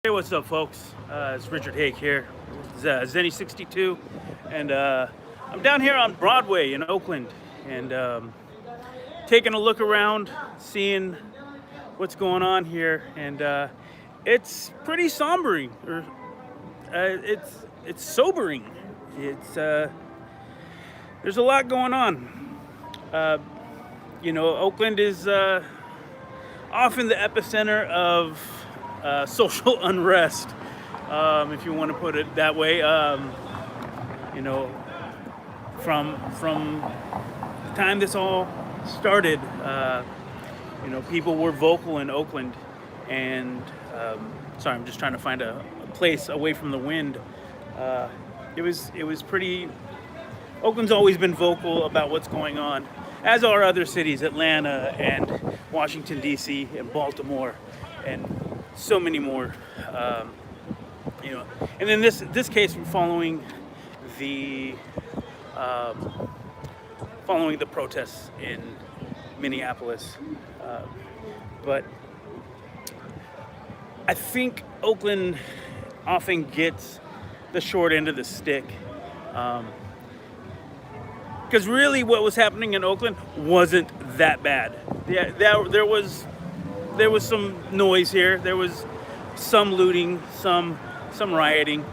Hey, what's up, folks? It's Richard Haick here, Zenny62, and I'm down here on Broadway in Oakland, and taking a look around, seeing what's going on here, and it's pretty sombering, or it's sobering. It's there's a lot going on. Uh, Oakland is often the epicenter of social unrest, if you want to put it that way. You know, from the time this all started, people were vocal in Oakland, and sorry, I'm just trying to find a place away from the wind. It was pretty. Oakland's always been vocal about what's going on, as are other cities, Atlanta and Washington D.C. and Baltimore, and so many more. And in this case, following the protests in Minneapolis, but I think Oakland often gets the short end of the stick. Because really, what was happening in Oakland wasn't that bad. Yeah, there was some noise here. There was some looting, some rioting,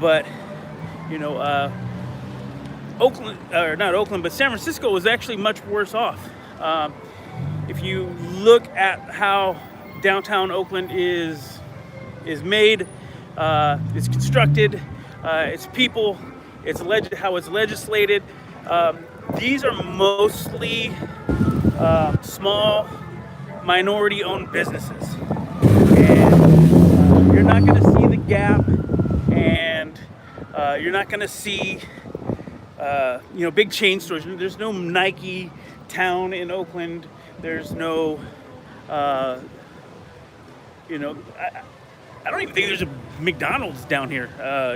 but Oakland, or not Oakland, but San Francisco was actually much worse off. If you look at how downtown Oakland is made, it's constructed, its people, how it's legislated. These are mostly small, minority-owned businesses, and you're not going to see the Gap, and you're not going to see big chain stores. There's no Nike town in Oakland. There's no I don't even think there's a McDonald's down here.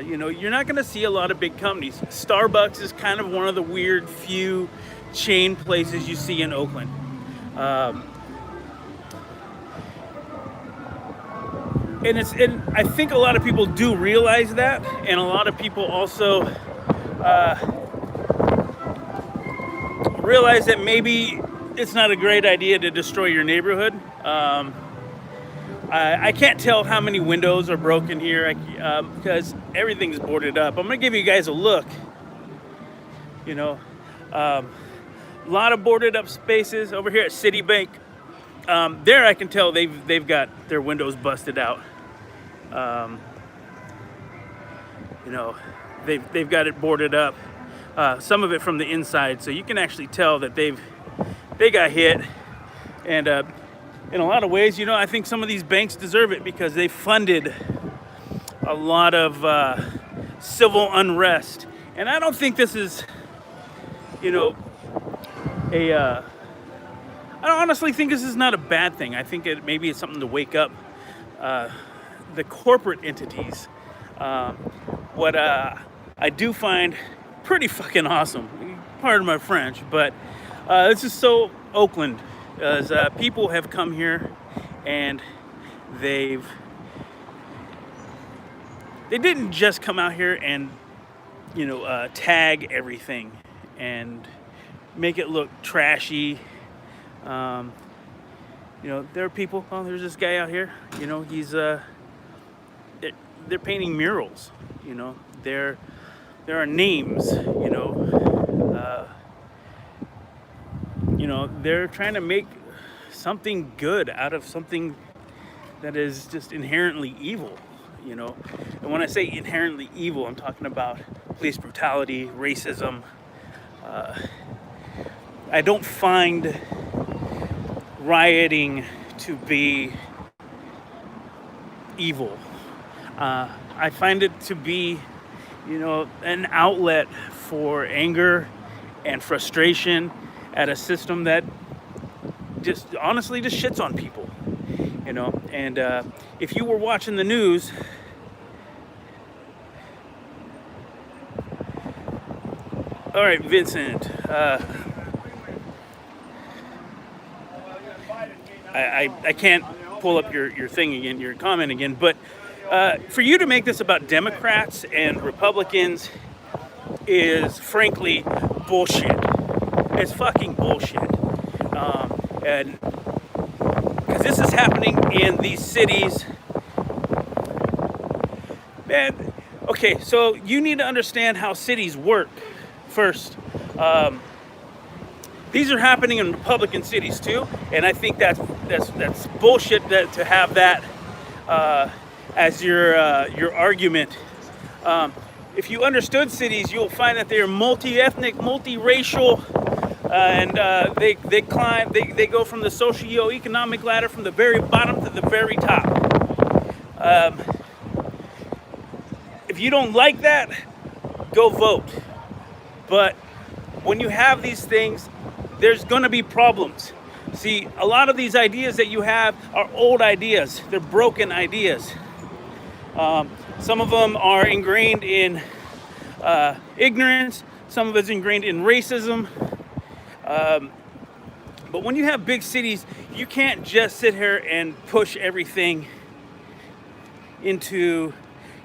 You're not going to see a lot of big companies. Starbucks is kind of one of the weird few chain places you see in Oakland. And I think a lot of people do realize that, and a lot of people also realize that maybe it's not a great idea to destroy your neighborhood. I can't tell how many windows are broken here because everything's boarded up. I'm going to give you guys a look. A lot of boarded up spaces over here at Citibank. There I can tell they've got their windows busted out. They've got it boarded up. Some of it from the inside, so you can actually tell that they got hit. And in a lot of ways, I think some of these banks deserve it because they funded a lot of civil unrest. And I don't think this is, I honestly think this is not a bad thing. I think maybe it's something to wake up the corporate entities. What I do find pretty fucking awesome, pardon my French, but this is so Oakland. As people have come here and they didn't just come out here and tag everything and make it look trashy. There are people. Oh, there's this guy out here. He's they're painting murals. There are names. They're trying to make something good out of something that is just inherently evil, And when I say inherently evil, I'm talking about police brutality, racism. I don't find rioting to be evil. I find it to be, an outlet for anger and frustration at a system that just honestly just shits on people, and if you were watching the news, all right, Vincent, I can't pull up your thing again, your comment again, but For you to make this about Democrats and Republicans is frankly bullshit. It's fucking bullshit. And because this is happening in these cities. Man, okay, so you need to understand how cities work first. These are happening in Republican cities too, and I think that's bullshit to have that as your argument. If you understood cities, you'll find that they are multi-ethnic, multiracial, and they go from the socio-economic ladder from the very bottom to the very top. If you don't like that, go vote. But when you have these things, there's going to be problems. See, a lot of these ideas that you have are old ideas. They're broken ideas. Some of them are ingrained in ignorance. Some of it's ingrained in racism. But when you have big cities, you can't just sit here and push everything into,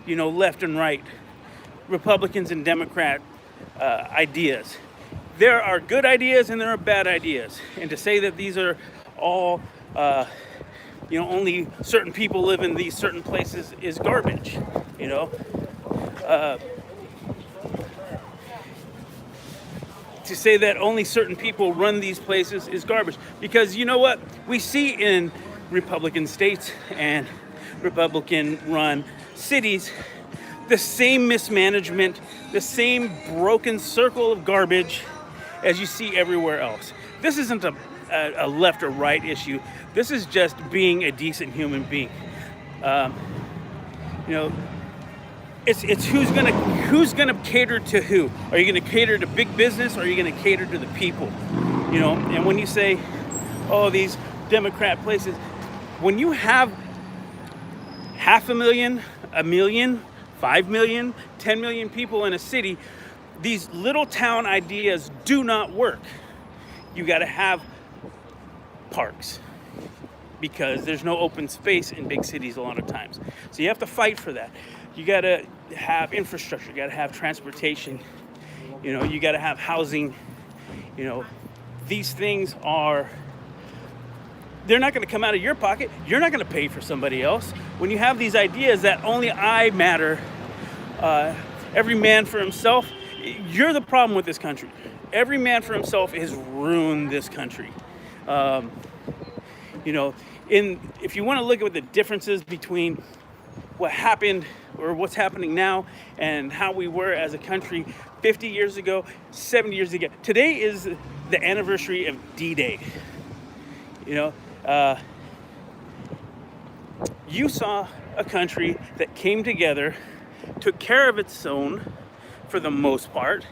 left and right, Republicans and Democrat ideas. There are good ideas and there are bad ideas. And to say that these are all, only certain people live in these certain places is garbage, To say that only certain people run these places is garbage. Because you know what? We see in Republican states and Republican-run cities the same mismanagement, the same broken circle of garbage as you see everywhere else. This isn't a left or right issue. This is just being a decent human being. It's who's gonna cater to who. Are you gonna cater to big business or are you gonna cater to the people? And when you say, oh, these Democrat places, when you have 500,000, 1 million, 5 million, 10 million people in a city, these little town ideas do not work. You got to have parks because there's no open space in big cities a lot of times. So you have to fight for that. You got to have infrastructure. You got to have transportation. You got to have housing. These things they're not going to come out of your pocket. You're not going to pay for somebody else. When you have these ideas that only I matter, every man for himself, you're the problem with this country. Every man for himself has ruined this country. If you want to look at the differences between what happened or what's happening now and how we were as a country 50 years ago, 70 years ago. Today is the anniversary of D-Day. You saw a country that came together, took care of its own for the most part.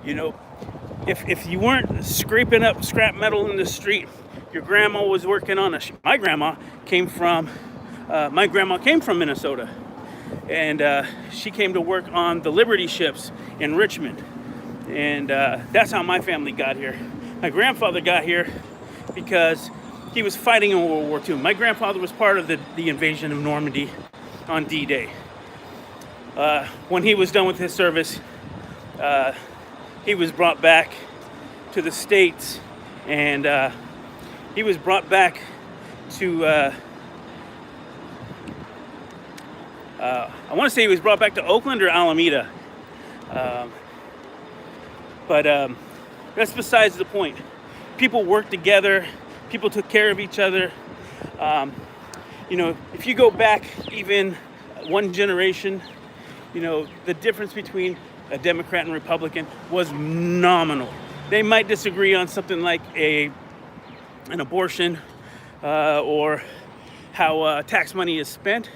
If you weren't scraping up scrap metal in the street, your grandma was working on my grandma came from Minnesota, and she came to work on the Liberty ships in Richmond, and that's how my family got here. My grandfather got here because he was fighting in World War II. My grandfather was part of the invasion of Normandy on D-Day. When he was done with his service, he was brought back to the States, and he was brought back to, I want to say he was brought back to Oakland or Alameda. But that's besides the point. People worked together. People took care of each other. If you go back even one generation, the difference between a Democrat and Republican was nominal. They might disagree on something like an abortion or how tax money is spent.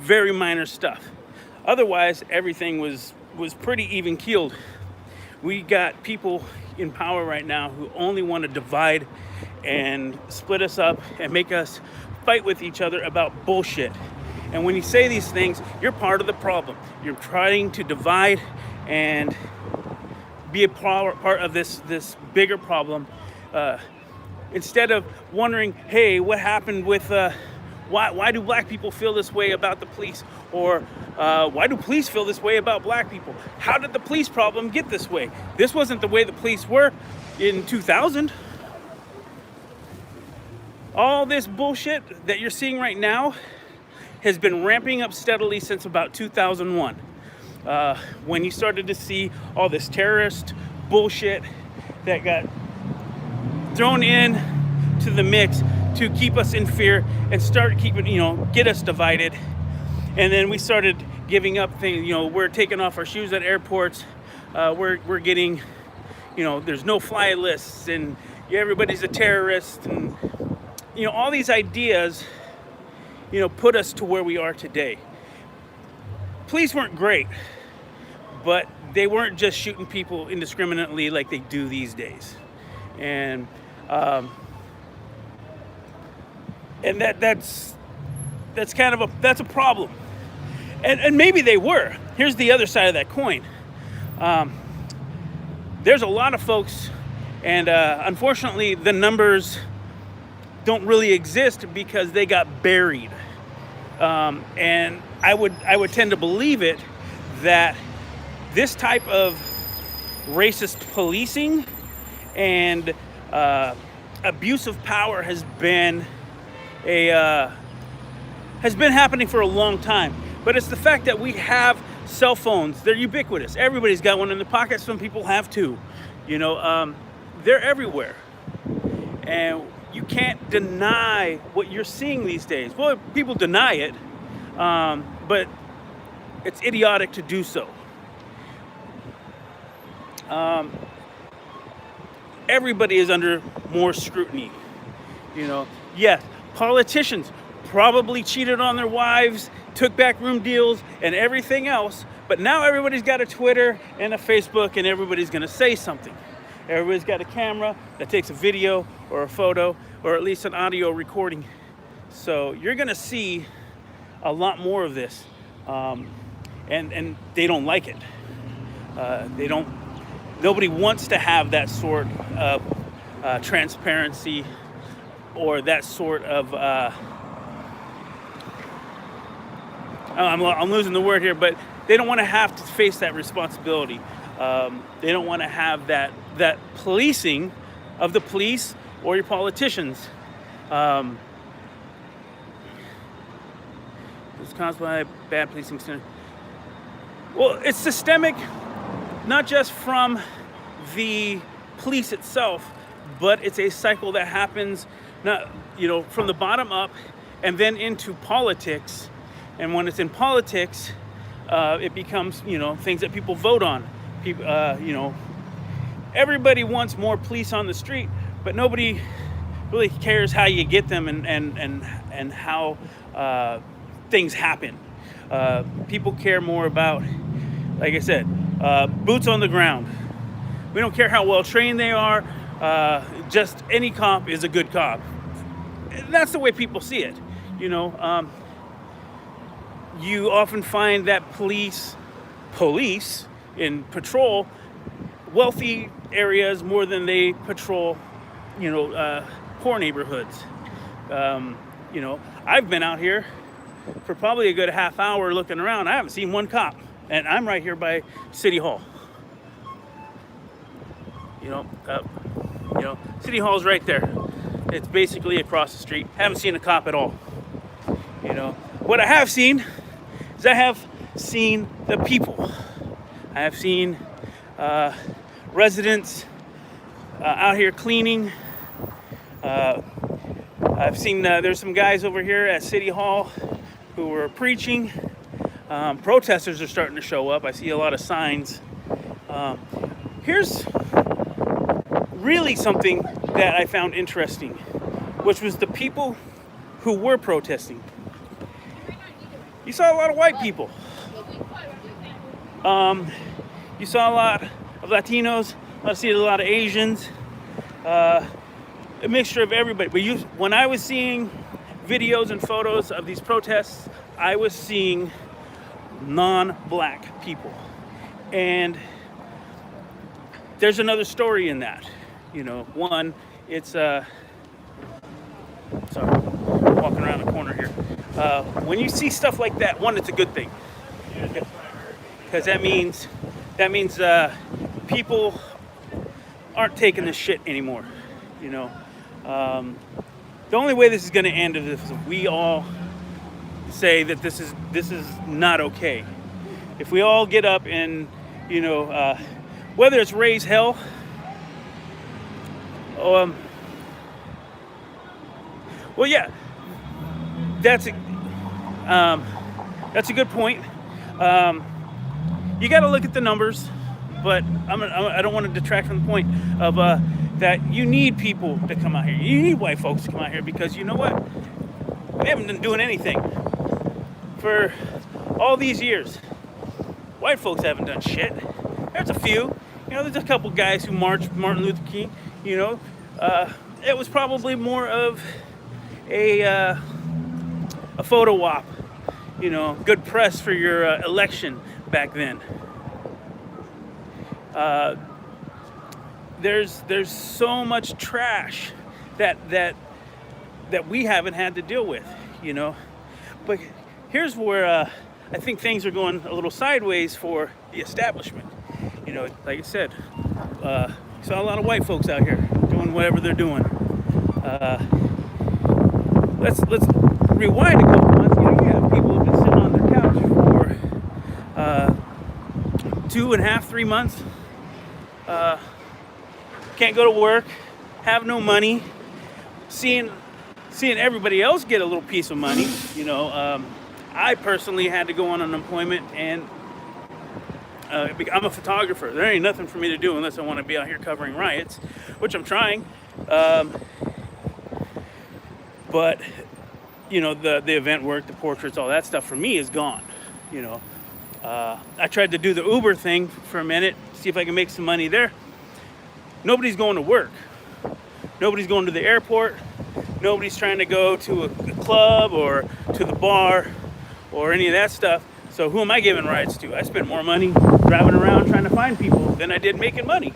Very minor stuff. Otherwise, everything was pretty even keeled. We got people in power right now who only want to divide and split us up and make us fight with each other about bullshit. And when you say these things, you're part of the problem. You're trying to divide and be a part of this bigger problem. Instead of wondering, hey, what happened with Why do black people feel this way about the police? Or why do police feel this way about black people? How did the police problem get this way? This wasn't the way the police were in 2000. All this bullshit that you're seeing right now has been ramping up steadily since about 2001. When you started to see all this terrorist bullshit that got thrown in to the mix to keep us in fear and start keeping, get us divided. And then we started giving up things, we're taking off our shoes at airports. We're getting, there's no fly lists and everybody's a terrorist. And, all these ideas, put us to where we are today. Police weren't great, but they weren't just shooting people indiscriminately like they do these days. And that's kind of that's a problem. And maybe they were. Here's the other side of that coin. There's a lot of folks, and unfortunately the numbers don't really exist because they got buried. And I would tend to believe it that this type of racist policing and abuse of power has been happening for a long time. But it's the fact that we have cell phones. They're ubiquitous. Everybody's got one in their pocket. Some people have two. They're everywhere. And you can't deny what you're seeing these days. Well, people deny it, but it's idiotic to do so. Everybody is under more scrutiny. Yes, politicians probably cheated on their wives, took backroom deals, and everything else. But now everybody's got a Twitter and a Facebook, and everybody's going to say something. Everybody's got a camera that takes a video or a photo or at least an audio recording. So you're going to see a lot more of this. And they don't like it. Nobody wants to have that sort of transparency or that sort of I'm losing the word here, but they don't want to have to face that responsibility. They don't want to have that policing of the police or your politicians. It's caused by bad policing. Well, it's systemic, not just from the police itself, but it's a cycle that happens, from the bottom up and then into politics. And when it's in politics, it becomes, things that people vote on. People, everybody wants more police on the street, but nobody really cares how you get them and how things happen. People care more about, like I said, boots on the ground. We don't care how well trained they are. Just any cop is a good cop. And that's the way people see it. You often find that police in patrol wealthy areas more than they patrol, poor neighborhoods. I've been out here for probably a good half hour looking around. I haven't seen one cop, and I'm right here by City Hall. City Hall's right there. It's basically across the street. Haven't seen a cop at all. What I have seen is I have seen the people. I have seen residents out here cleaning. I've seen there's some guys over here at City Hall who were preaching. Protesters are starting to show up. I see a lot of signs. Here's really something that I found interesting, which was the people who were protesting. You saw a lot of white people. You saw a lot of Latinos. I see a lot of Asians. A mixture of everybody. But when I was seeing videos and photos of these protests, I was seeing non-black people. And there's another story in that. One, it's sorry, walking around the corner here. When you see stuff like that, one, it's a good thing, because that means people aren't taking this shit anymore. You know, the only way this is going to end is if we all say that this is not okay. If we all get up and, whether it's raise hell, well, yeah, that's a good point. You got to look at the numbers, but I don't want to detract from the point of that you need people to come out here. You need white folks to come out here, because you know what? They haven't been doing anything for all these years. White folks haven't done shit. There's a few. There's a couple guys who marched Martin Luther King. It was probably more of a photo op. Good press for your election back then. There's so much trash that we haven't had to deal with. But here's where I think things are going a little sideways for the establishment. Like I said, saw a lot of white folks out here doing whatever they're doing. Let's rewind a couple months. You have people who've been sitting on their couch for 2.5, 3 months. Can't go to work, have no money, seeing everybody else get a little piece of money. I personally had to go on unemployment, and I'm a photographer. There ain't nothing for me to do unless I want to be out here covering riots, which I'm trying. But the event work, the portraits, all that stuff for me is gone. I tried to do the Uber thing for a minute, see if I can make some money there. Nobody's going to work. Nobody's going to the airport. Nobody's trying to go to a club or to the bar or any of that stuff. So who am I giving rides to? I spent more money driving around trying to find people than I did making money.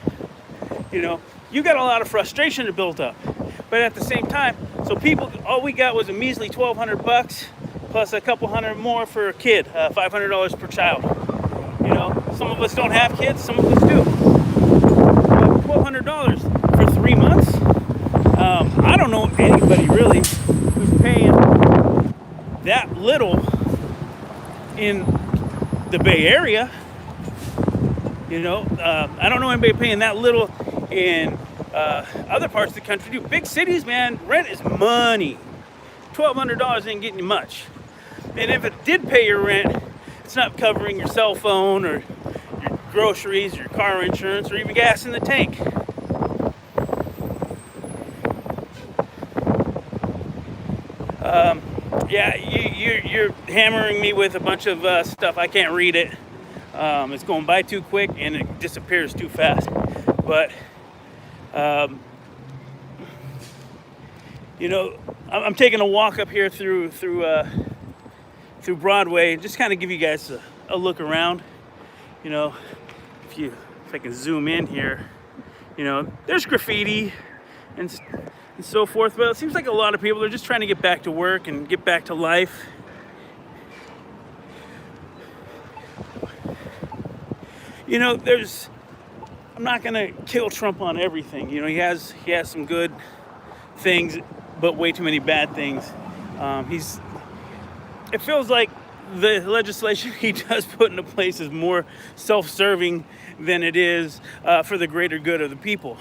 You got a lot of frustration to build up. But at the same time, so people, all we got was a measly $1,200 plus a couple hundred more for a kid, $500 per child. Some of us don't have kids, some of us do. $1,200 for 3 months? I don't know anybody really who's paying that little in the Bay Area. I don't know anybody paying that little in other parts of the country do. Big cities, man, rent is money. $1,200 ain't getting you much. And if it did pay your rent, it's not covering your cell phone or your groceries, your car insurance, or even gas in the tank. You're hammering me with a bunch of stuff. I can't read it. It's going by too quick and it disappears too fast. But I'm taking a walk up here through Broadway, just kind of give you guys a look around. If I can zoom in here, there's graffiti and so forth, but it seems like a lot of people are just trying to get back to work and get back to life. I'm not gonna kill Trump on everything. He has some good things, but way too many bad things. It feels like the legislation he does put into place is more self-serving than it is for the greater good of the people.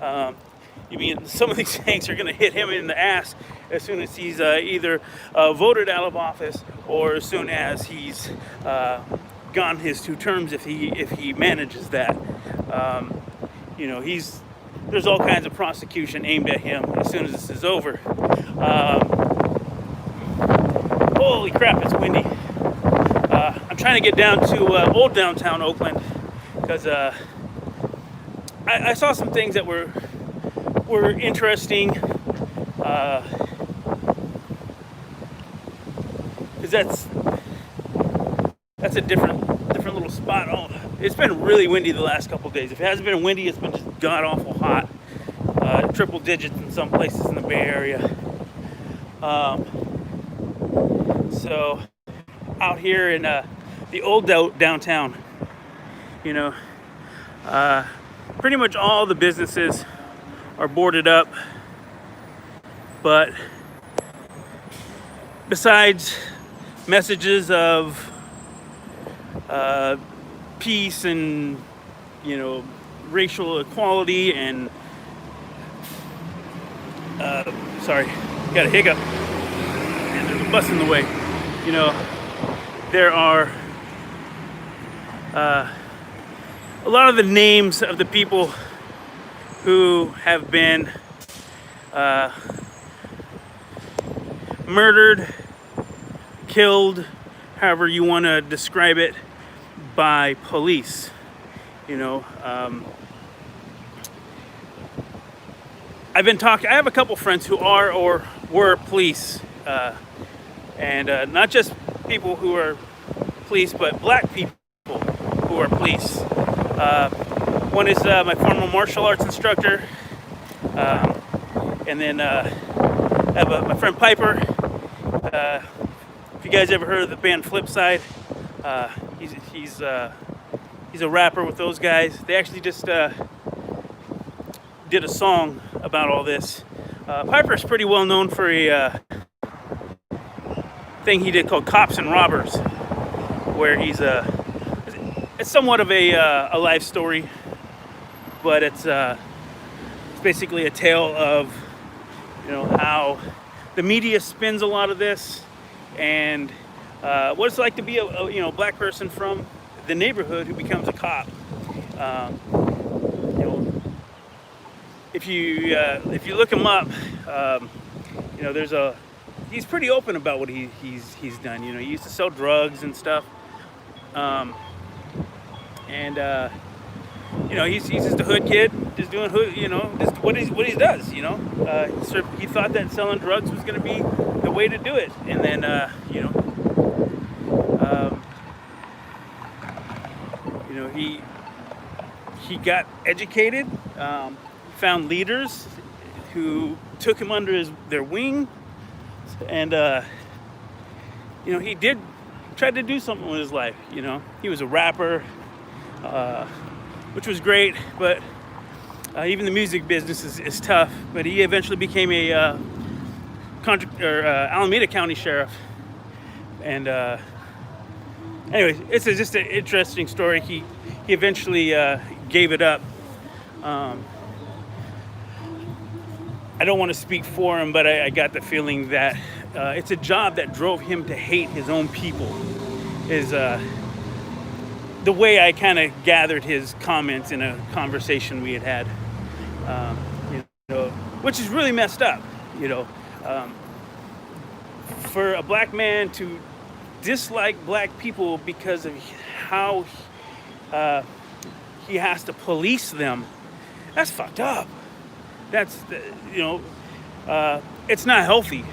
Some of these things are going to hit him in the ass as soon as he's either voted out of office or as soon as he's gone his 2 terms, if he manages that. There's all kinds of prosecution aimed at him as soon as this is over. Holy crap, it's windy. I'm trying to get down to old downtown Oakland because I saw some things that were interesting. Because that's a different little spot. Oh, it's been really windy the last couple of days. If it hasn't been windy, it's been just god awful hot. Triple digits in some places in the Bay Area. So out here in the old downtown, you know, pretty much all the businesses are boarded up, but besides messages of peace and, you know, racial equality and sorry, got a hiccup and there's a bus in the way, you know, there are a lot of the names of the people who have been murdered, killed, however you want to describe it, by police. You know, I have a couple friends who are or were police, and not just people who are police, but black people who are police. One is my former martial arts instructor, and then I have my friend Piper. If you guys ever heard of the band Flipside, he's a rapper with those guys. They actually just did a song about all this. Piper's pretty well known for a thing he did called Cops and Robbers, where it's somewhat of a life story, but it's basically a tale of, you know, how the media spins a lot of this, and what it's like to be a black person from the neighborhood who becomes a cop. You know, if you look him up, you know, he's pretty open about what he's done. You know, he used to sell drugs and stuff, and you know, he's just a hood kid, just doing hood, you know, just what he does. You know, he thought that selling drugs was going to be the way to do it, and then you know. You know, he got educated, found leaders who took him under their wing, and you know, he tried to do something with his life. You know, he was a rapper, which was great, but even the music business is tough. But he eventually became a Alameda County sheriff, and anyways, it's just an interesting story. He eventually gave it up. I don't want to speak for him, but I got the feeling that it's a job that drove him to hate his own people. Is the way I kind of gathered his comments in a conversation we had. You know, which is really messed up. You know, for a black man to dislike black people because of how he has to police them, that's fucked up. That's, you know, it's not healthy,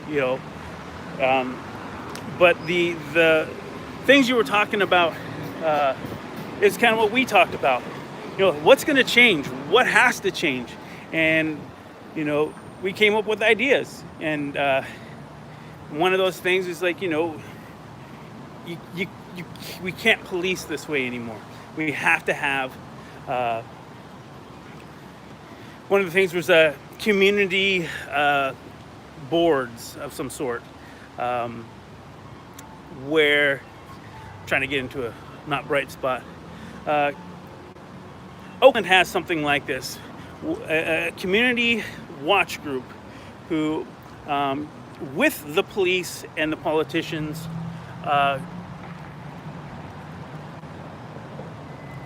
you know. But the things you were talking about is kind of what we talked about. You know, what's going to change? What has to change? And, you know, we came up with ideas. And one of those things is like, you know, we can't police this way anymore. We have to have one of the things was community boards of some sort, where I'm trying to get into a not bright spot. Oakland has something like this, a community watch group who, with the police and the politicians,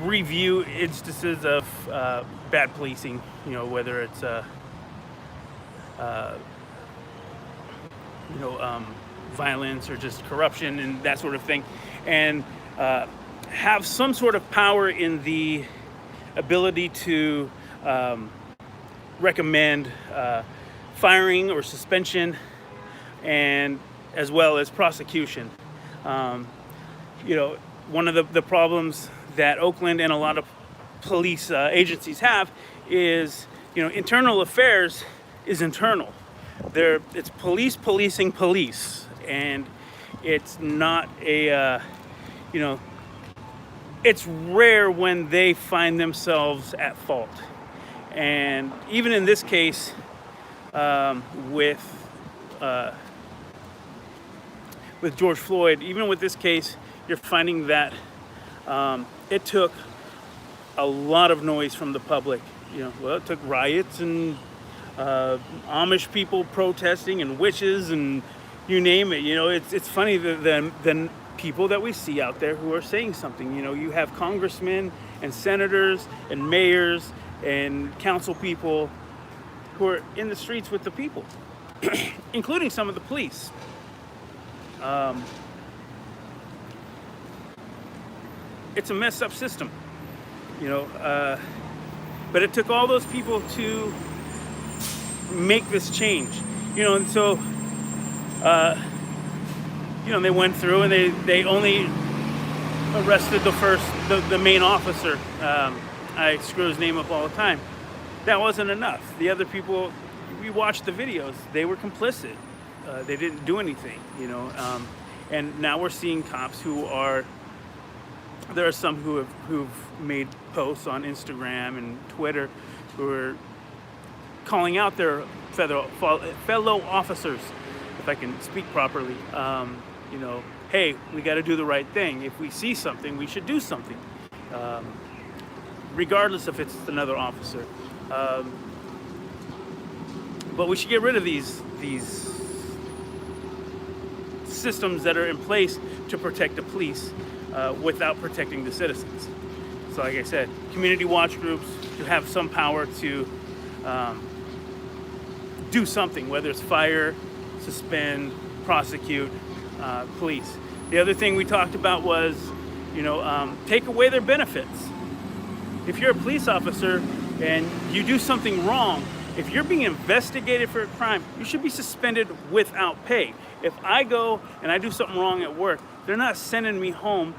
review instances of bad policing, you know, whether it's you know, violence or just corruption and that sort of thing, and have some sort of power in the ability to recommend firing or suspension, and as well as prosecution. You know, one of the problems that Oakland and a lot of police agencies have is, you know, internal affairs is internal. It's police policing police, and It's not a, you know, it's rare when they find themselves at fault. And even in this case, with George Floyd, even with this case, you're finding that it took a lot of noise from the public. It took riots and Amish people protesting and witches and you name it. It's funny that the people that we see out there who are saying something. You have congressmen and senators and mayors and council people who are in the streets with the people, including some of the police. It's a messed up system, but it took all those people to make this change, and so, they went through and they only arrested the main officer. I screw his name up all the time. That wasn't enough. The other people, we watched the videos, they were complicit. They didn't do anything, and now we're seeing cops there are some who've made posts on Instagram and Twitter who are calling out their fellow officers, if I can speak properly. Hey, we got to do the right thing. If we see something, we should do something, regardless if it's another officer. But we should get rid of these systems that are in place to protect the police without protecting the citizens. So like I said, community watch groups to have some power to do something, whether it's fire, suspend, prosecute, police. The other thing we talked about was, take away their benefits. If you're a police officer and you do something wrong, if you're being investigated for a crime, you should be suspended without pay. If I go and I do something wrong at work, they're not sending me home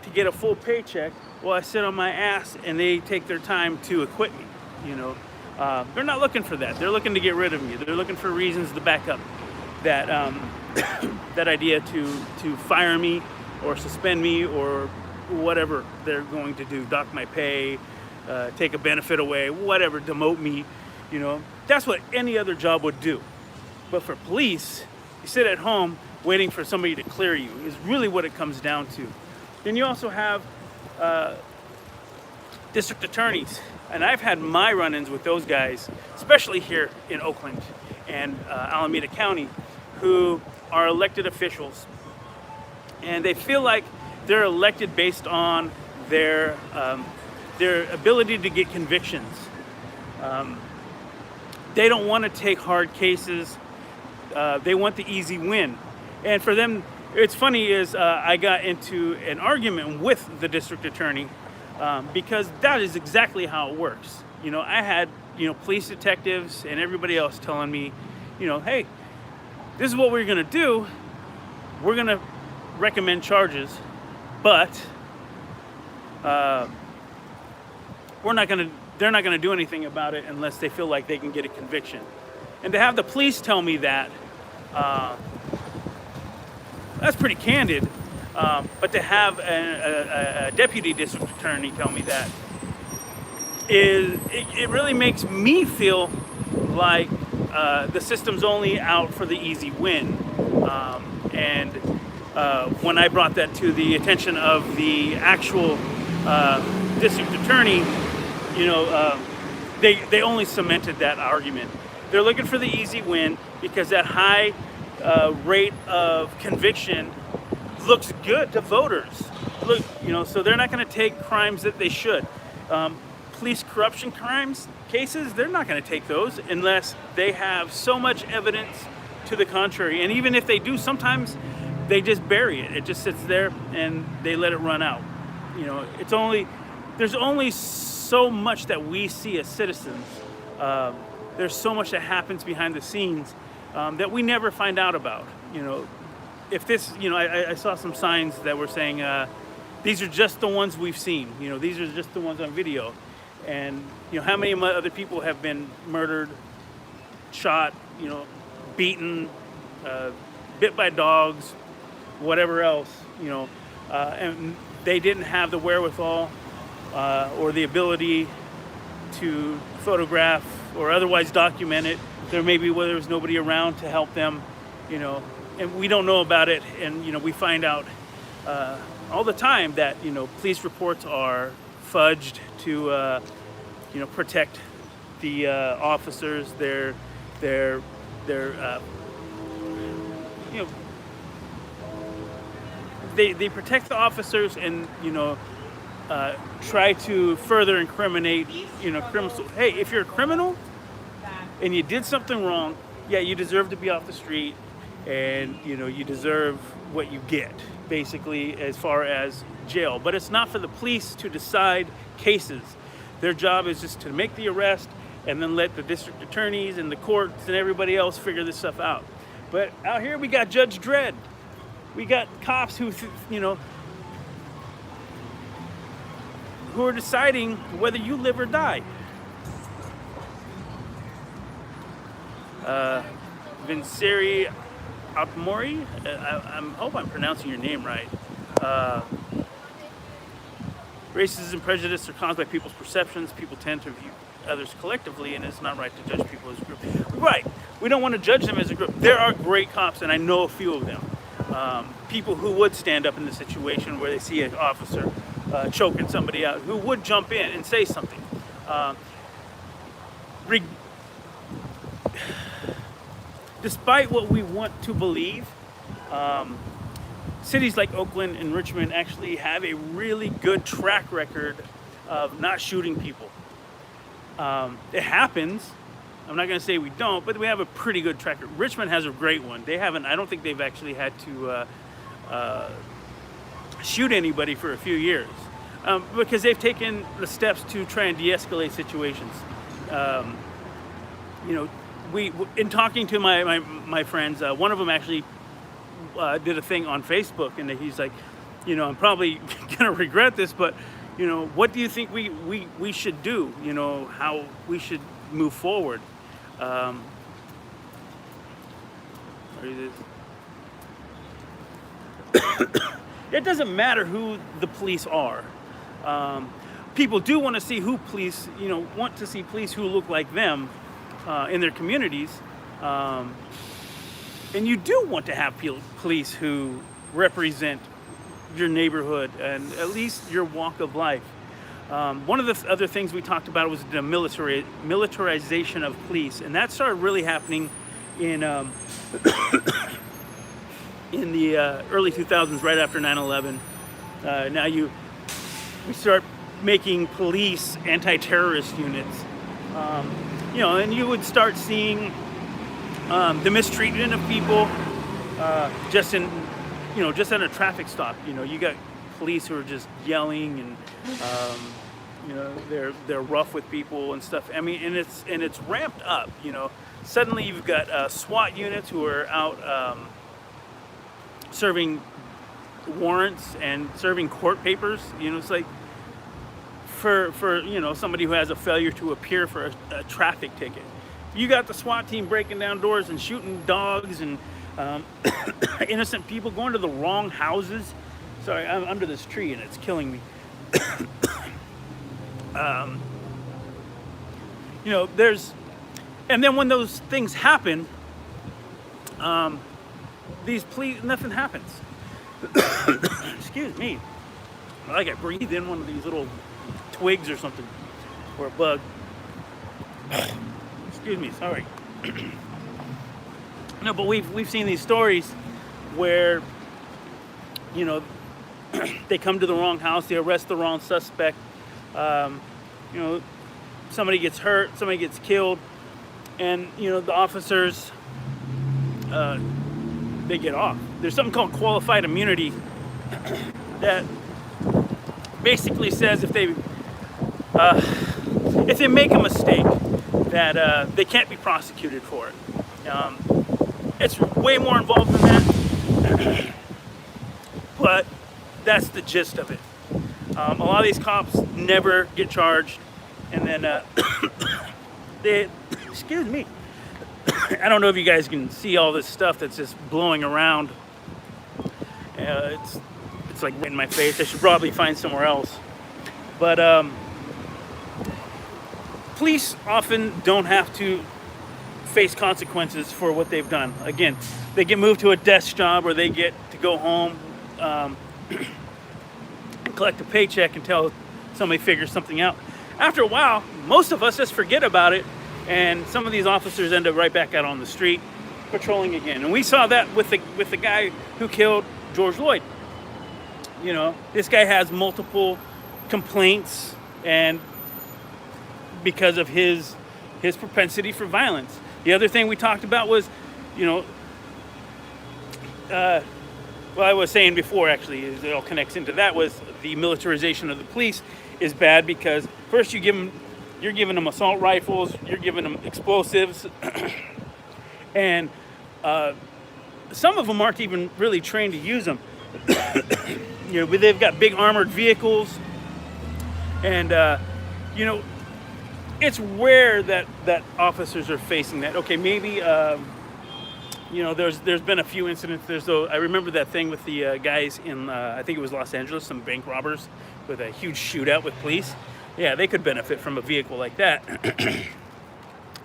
to get a full paycheck while I sit on my ass and they take their time to acquit me. They're not looking for that. They're looking to get rid of me. They're looking for reasons to back up that that idea to fire me or suspend me or whatever they're going to do, dock my pay, take a benefit away, whatever, demote me. That's what any other job would do. But for police, you sit at home waiting for somebody to clear you is really what it comes down to. Then you also have district attorneys, and I've had my run-ins with those guys, especially here in Oakland and Alameda County, who are elected officials, and they feel like they're elected based on their ability to get convictions. They don't want to take hard cases. They want the easy win. And for them, it's funny is I got into an argument with the district attorney because that is exactly how it works. I had, police detectives and everybody else telling me, hey, this is what we're going to do. We're going to recommend charges, but they're not going to do anything about it unless they feel like they can get a conviction. And to have the police tell me that, that's pretty candid. But to have a deputy district attorney tell me that, it really makes me feel like the system's only out for the easy win. And when I brought that to the attention of the actual district attorney, they only cemented that argument. They're looking for the easy win because that high rate of conviction looks good to voters. Look, so they're not going to take crimes that they should. Police corruption cases, they're not going to take those unless they have so much evidence to the contrary. And even if they do, sometimes they just bury it. It just sits there and they let it run out. There's only so much that we see as citizens. There's so much that happens behind the scenes that we never find out about. If this, I saw some signs that were saying, these are just the ones we've seen. These are just the ones on video. And, how many other people have been murdered, shot, beaten, bit by dogs, whatever else, and they didn't have the wherewithal or the ability to photograph or otherwise document it. There was nobody around to help them, and we don't know about it. And we find out all the time that police reports are fudged to protect the officers. They're they protect the officers and try to further incriminate criminals. Hey, if you're a criminal and you did something wrong, yeah, you deserve to be off the street, and you deserve what you get, basically, as far as jail. But it's not for the police to decide cases. Their job is just to make the arrest and then let the district attorneys and the courts and everybody else figure this stuff out. But out here we got Judge Dredd. We got cops who are deciding whether you live or die. Vincere Apmori, I hope I'm pronouncing your name right. Racism and prejudice are caused by people's perceptions. People tend to view others collectively, and it's not right to judge people as a group. Right, we don't want to judge them as a group. There are great cops, and I know a few of them. People who would stand up in the situation where they see an officer choking somebody out, who would jump in and say something. Despite what we want to believe, cities like Oakland and Richmond actually have a really good track record of not shooting people. It happens. I'm not going to say we don't, but we have a pretty good track record. Richmond has a great one. I don't think they've actually had to shoot anybody for a few years because they've taken the steps to try and de-escalate situations. In talking to my friends, one of them actually did a thing on Facebook, and he's like, I'm probably gonna regret this, but what do you think we should do? How we should move forward. It doesn't matter who the police are. People do want to see want to see police who look like them in their communities. And you do want to have police who represent your neighborhood and at least your walk of life. One of the other things we talked about was the militarization of police, and that started really happening in in the early 2000s, right after 9/11. Now we start making police anti-terrorist units, and you would start seeing the mistreatment of people just in a traffic stop. You got police who are just yelling and they're rough with people and stuff. I mean, and it's ramped up. Suddenly you've got SWAT units who are out serving warrants and serving court papers. It's like for somebody who has a failure to appear for a traffic ticket. You got the SWAT team breaking down doors and shooting dogs and innocent people, going to the wrong houses. Sorry, I'm under this tree and it's killing me. And then when those things happen, nothing happens. Excuse me. Like I breathed in one of these little twigs or something, or a bug. Excuse me, sorry. No, but we've seen these stories where, they come to the wrong house, they arrest the wrong suspect. Somebody gets hurt, somebody gets killed, and the officers they get off. There's something called qualified immunity that basically says if they make a mistake, that they can't be prosecuted for it. It's way more involved than that, but that's the gist of it. A lot of these cops never get charged, and then excuse me, I don't know if you guys can see all this stuff that's just blowing around, It's like right in my face. I should probably find somewhere else. But police often don't have to face consequences for what they've done. Again, they get moved to a desk job, or they get to go home and collect a paycheck until somebody figures something out. After a while, most of us just forget about it, and some of these officers end up right back out on the street patrolling again. And we saw that with the guy who killed George Floyd. You know, this guy has multiple complaints, and because of his propensity for violence. The other thing we talked about was, you know, well, I was saying before, actually, it all connects into that, was the militarization of the police is bad, because first you're giving them assault rifles, you're giving them explosives, and some of them aren't even really trained to use them. You know, but they've got big armored vehicles, and you know, it's rare that officers are facing that. Okay, maybe you know, there's been a few incidents. I remember that thing with the guys in I think it was Los Angeles, some bank robbers with a huge shootout with police. Yeah, they could benefit from a vehicle like that.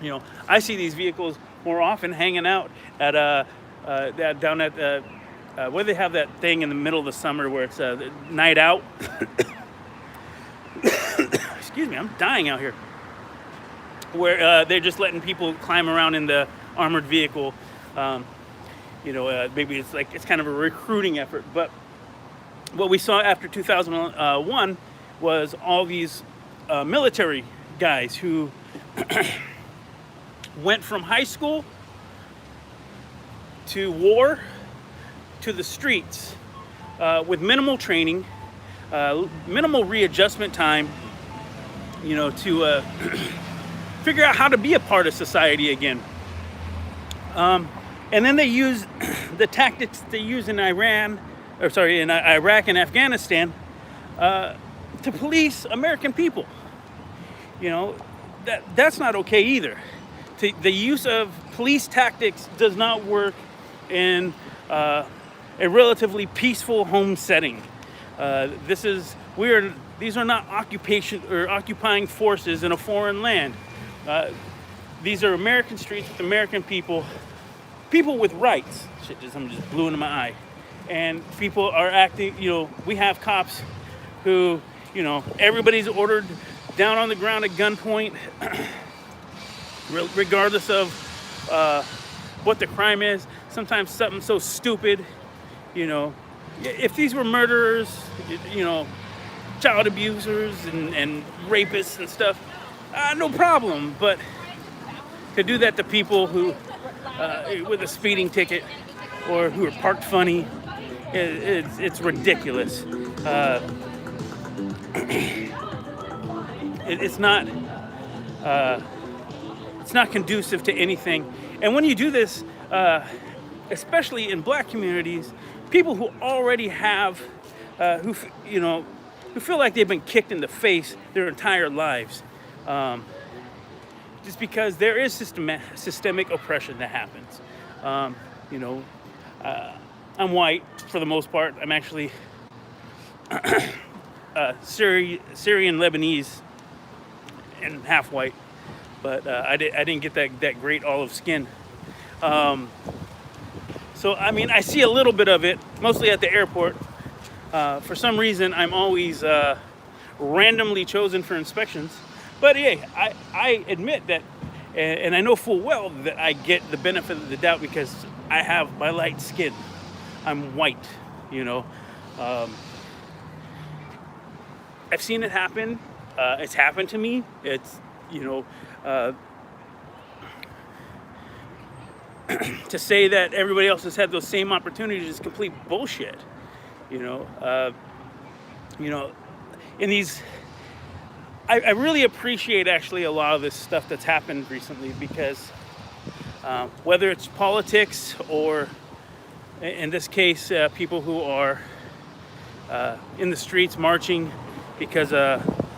You know, I see these vehicles more often hanging out at down at where they have that thing in the middle of the summer where it's a night out. Excuse me, I'm dying out here. Where they're just letting people climb around in the armored vehicle. You know, maybe it's kind of a recruiting effort. But what we saw after 2001 was all these military guys who went from high school to war to the streets with minimal training, minimal readjustment time, you know, to figure out how to be a part of society again. And then they use the tactics they use in Iraq and Afghanistan to police American people. You know, that's not okay either. The use of police tactics does not work in a relatively peaceful home setting. These are not occupying forces in a foreign land. These are American streets with American people with rights. I'm just blew into my eye. And people are acting, you know, we have cops who, you know, everybody's ordered down on the ground at gunpoint, regardless of what the crime is. Sometimes something so stupid, you know, if these were murderers, you know, child abusers and rapists and stuff, no problem. But to do that to people who, with a speeding ticket or who are parked funny, it's ridiculous. It's not conducive to anything. And when you do this, especially in black communities, people who already have, who feel like they've been kicked in the face their entire lives, just because there is systemic oppression that happens. You know, I'm white for the most part. I'm actually Syrian Lebanese and half white, but I didn't get that great olive skin. So I mean, I see a little bit of it, mostly at the airport. For some reason, I'm always randomly chosen for inspections. But hey, I admit that, and I know full well that I get the benefit of the doubt because I have my light skin. I'm white, you know. I've seen it happen. It's happened to me. It's, you know, to say that everybody else has had those same opportunities is complete bullshit. You know, in these, I really appreciate actually a lot of this stuff that's happened recently because whether it's politics or, in this case, people who are in the streets marching because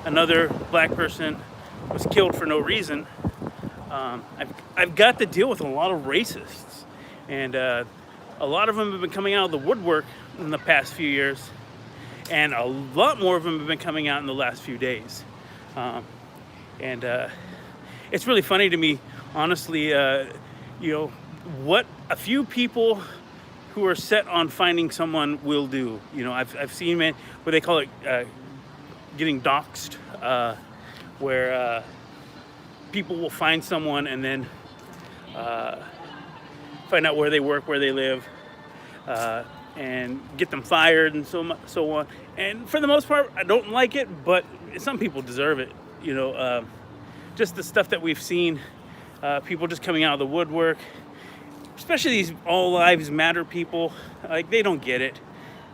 another black person was killed for no reason. I've got to deal with a lot of racists, and a lot of them have been coming out of the woodwork in the past few years, and a lot more of them have been coming out in the last few days. And it's really funny to me, honestly, what a few people who are set on finding someone will do. I've seen where they call it getting doxxed, where people will find someone and then find out where they work, where they live, and get them fired and so on. And for the most part, I don't like it, but some people deserve it. Just the stuff that we've seen, people just coming out of the woodwork, especially these all lives matter people, like they don't get it.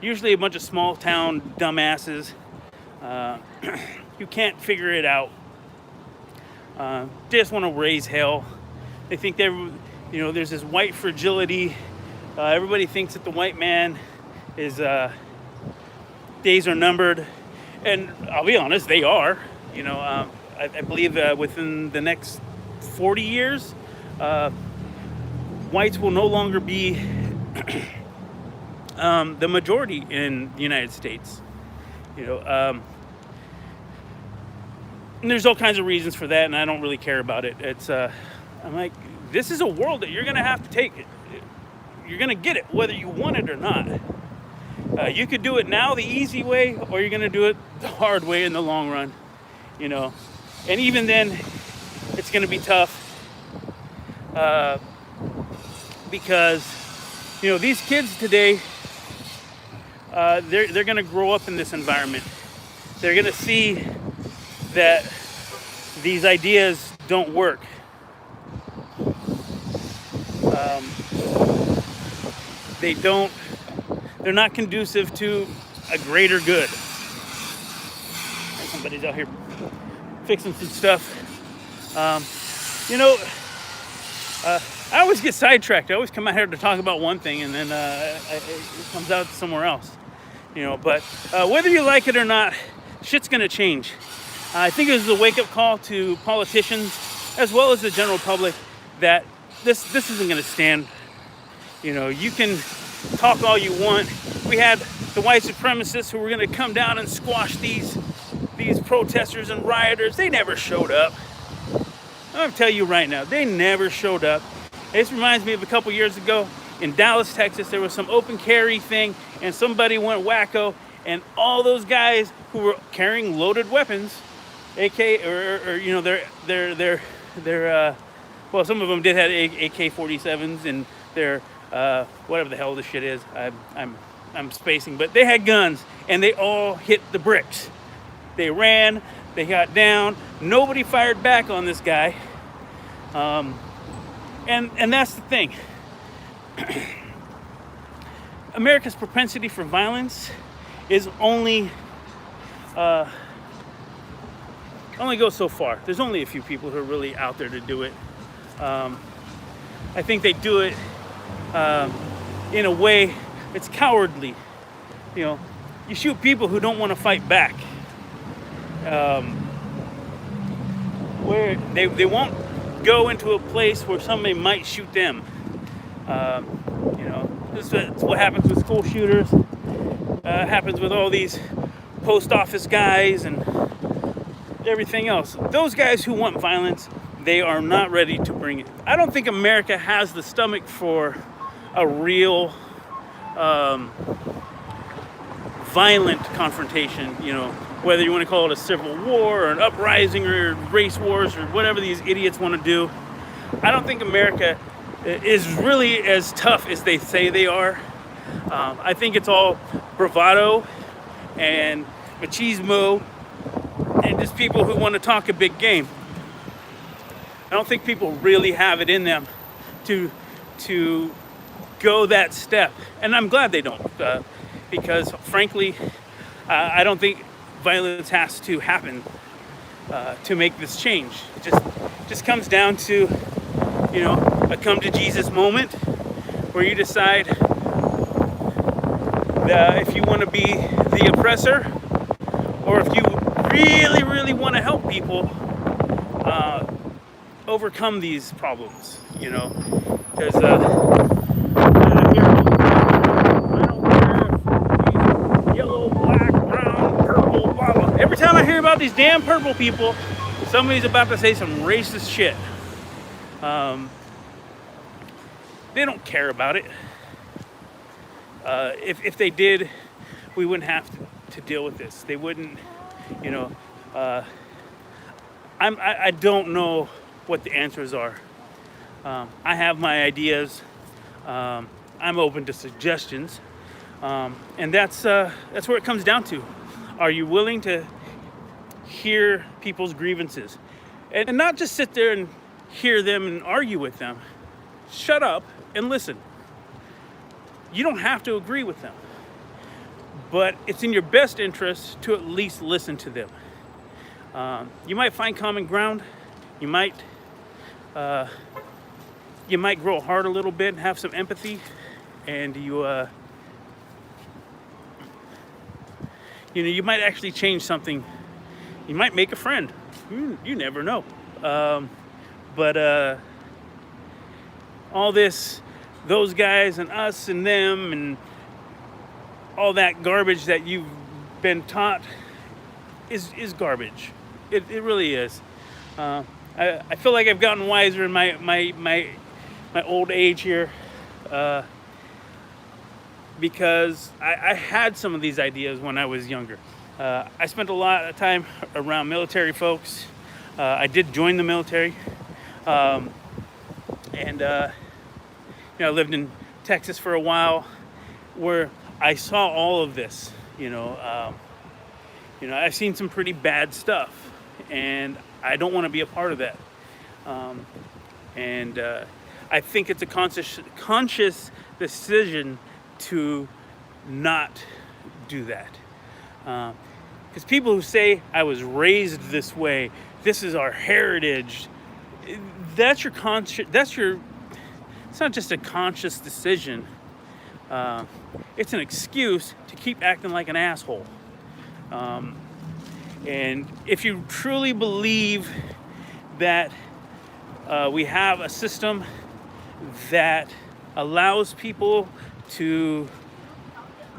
Usually a bunch of small town dumbasses who can't figure it out. They just want to raise hell. They think there's this white fragility. Everybody thinks that the white man is days are numbered, and I'll be honest, they are. I believe within the next 40 years, whites will no longer be the majority in the United States. And there's all kinds of reasons for that, and I don't really care about it. I'm like, this is a world that you're gonna have to take it. You're gonna get it whether you want it or not. You could do it now the easy way, or you're gonna do it the hard way in the long run. And even then, it's gonna be tough because these kids today, they're gonna grow up in this environment. They're gonna see that these ideas don't work. They're not conducive to a greater good. Somebody's out here fixing some stuff. I always get sidetracked. I always come out here to talk about one thing, and then it comes out somewhere else. But whether you like it or not, shit's gonna change. I think it was a wake-up call to politicians as well as the general public that this isn't gonna stand. You can talk all you want. We had the white supremacists who were gonna come down and squash these protesters and rioters. They never showed up. I'm gonna tell you right now, they never showed up. This reminds me of a couple years ago in Dallas, Texas. There was some open carry thing, and somebody went wacko, and all those guys who were carrying loaded weapons, AK well, some of them did have AK-47s and their whatever the hell this shit is. I'm spacing, but they had guns, and they all hit the bricks. They ran, they got down. Nobody fired back on this guy. And that's the thing. America's propensity for violence is only goes so far. There's only a few people who are really out there to do it. I think they do it in a way it's cowardly. You shoot people who don't want to fight back. Where they won't go into a place where somebody might shoot them. This is what happens with school shooters. Happens with all these post office guys and everything else. Those guys who want violence, they are not ready to bring it. I don't think America has the stomach for a real violent confrontation, whether you want to call it a civil war or an uprising or race wars or whatever these idiots want to do. I don't think America is really as tough as they say they are. I think it's all bravado and machismo and just people who want to talk a big game. I don't think people really have it in them to go that step. And I'm glad they don't, because frankly, I don't think violence has to happen to make this change. It just comes down to, a come to Jesus moment where you decide if you want to be the oppressor or if you really, really want to help people overcome these problems, because I don't care I hear about these damn purple people, somebody's about to say some racist shit. They don't care about it. If they did, we wouldn't have to deal with this. They wouldn't, you know. I don't know what the answers are. I have my ideas. I'm open to suggestions, and that's where it comes down to. Are you willing to hear people's grievances, and not just sit there and hear them and argue with them? Shut up and listen. You don't have to agree with them, but it's in your best interest to at least listen to them. You might find common ground. You might grow a heart a little bit and have some empathy, and you might actually change something. You might make a friend. You never know. But all this, those guys and us and them and all that garbage that you've been taught is garbage. It really is. I feel like I've gotten wiser in my old age here, because I had some of these ideas when I was younger. I spent a lot of time around military folks. I did join the military, and I lived in Texas for a while, where I saw all of this. I've seen some pretty bad stuff, and I don't want to be a part of that. And I think it's a conscious decision to not do that. Because people who say, I was raised this way, this is our heritage, it's not just a conscious decision. It's an excuse to keep acting like an asshole. And if you truly believe that we have a system that allows people to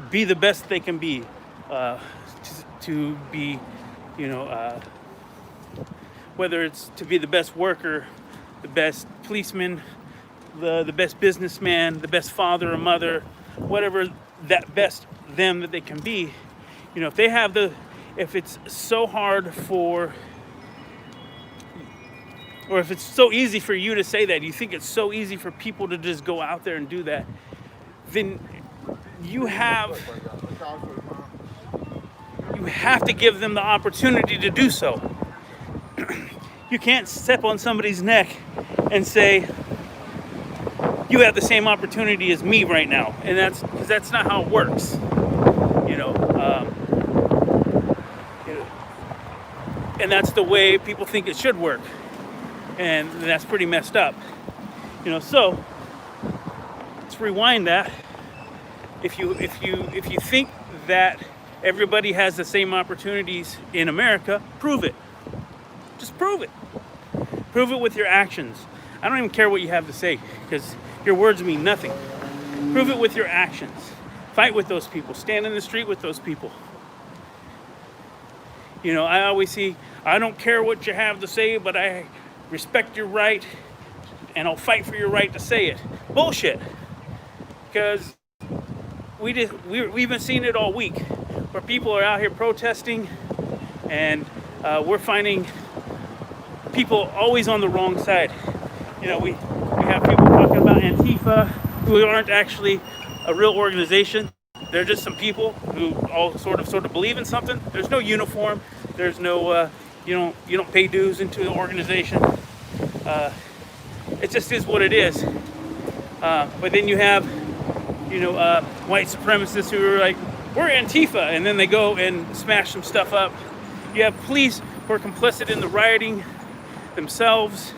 be the best they can be, to be, whether it's to be the best worker, the best policeman, the best businessman, the best father or mother, whatever that best them that they can be, if it's so hard or if it's so easy for you to say that, you think it's so easy for people to just go out there and do that, then you have to give them the opportunity to do so. You can't step on somebody's neck and say, you have the same opportunity as me right now. And that's not how it works. And that's the way people think it should work. And that's pretty messed up. So let's rewind that. If you think that everybody has the same opportunities in America, prove it. Just prove it. Prove it with your actions. I don't even care what you have to say, because your words mean nothing. Prove it with your actions. Fight with those people. Stand in the street with those people. I always see, I don't care what you have to say, but I respect your right, and I'll fight for your right to say it. Bullshit. Because we've been seeing it all week, where people are out here protesting, and we're finding people always on the wrong side. We have people talking about Antifa, who aren't actually a real organization. They're just some people who all sort of believe in something. There's no uniform. There's no you don't pay dues into the organization. It just is what it is. But then you have white supremacists who are like, we're Antifa, and then they go and smash some stuff up. You have police who are complicit in the rioting themselves.